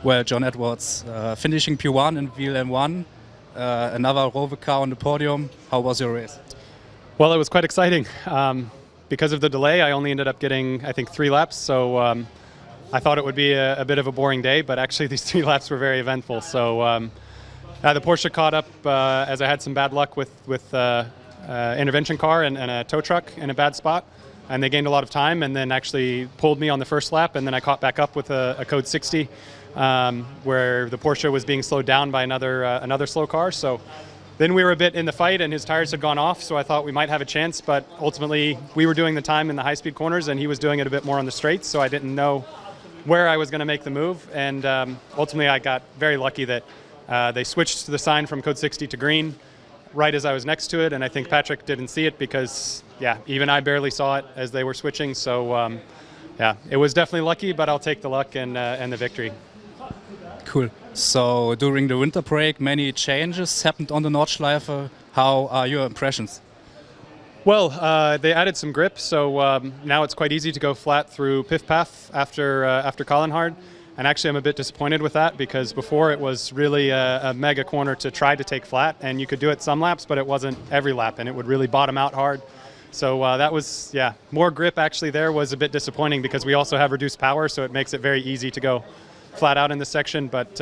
Well, John Edwards, finishing P1 in VLN-1, another rover car on the podium. How was your race? Well, it was quite exciting. Because of the delay, I only ended up getting, I think, 3 laps. So I thought it would be a bit of a boring day, but actually these 3 laps were very eventful. So the Porsche caught up as I had some bad luck with intervention car and a tow truck in a bad spot. And they gained a lot of time and then actually pulled me on the first lap. And then I caught back up with a code 60 where the Porsche was being slowed down by another slow car. So then we were a bit in the fight and his tires had gone off. So I thought we might have a chance. But ultimately, we were doing the time in the high-speed corners and he was doing it a bit more on the straights. So I didn't know where I was going to make the move. And ultimately, I got very lucky that they switched the sign from code 60 to green right as I was next to it. And I think Patrick didn't see it because, yeah, even I barely saw it as they were switching. So, yeah, it was definitely lucky, but I'll take the luck and the victory. Cool. So during the winter break, many changes happened on the Nordschleife. How are your impressions? Well, they added some grip, so now it's quite easy to go flat through Piff Path after Collinhard. And actually, I'm a bit disappointed with that because before it was really a mega corner to try to take flat, and you could do it some laps, but it wasn't every lap, and it would really bottom out hard. So that was, yeah, more grip actually there was a bit disappointing because we also have reduced power, so it makes it very easy to go flat out in this section. But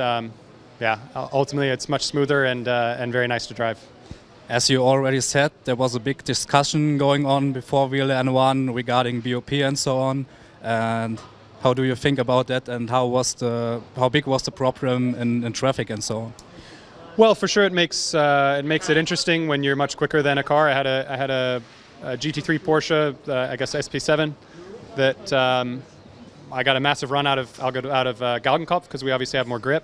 yeah, ultimately it's much smoother and very nice to drive. As you already said, there was a big discussion going on before VLN-1 regarding BOP and so on. And how do you think about that, and how big was the problem in traffic and so on? Well, for sure it makes it interesting when you're much quicker than a car. I had a GT3 Porsche, I guess SP7, that I got a massive run out of Galgenkopf because we obviously have more grip.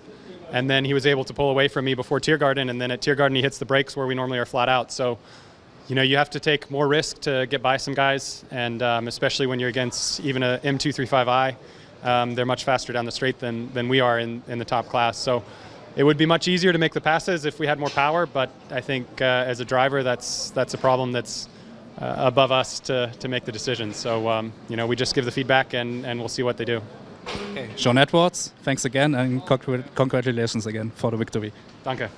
And then he was able to pull away from me before Tiergarten, and then at Tiergarten he hits the brakes where we normally are flat out. So, you know, you have to take more risk to get by some guys, and especially when you're against even a M235i. They're much faster down the straight than we are in the top class. So it would be much easier to make the passes if we had more power, but I think as a driver that's a problem that's above us to make the decisions. So, you know, we just give the feedback and we'll see what they do. Okay. John Edwards, thanks again and congratulations again for the victory. Danke.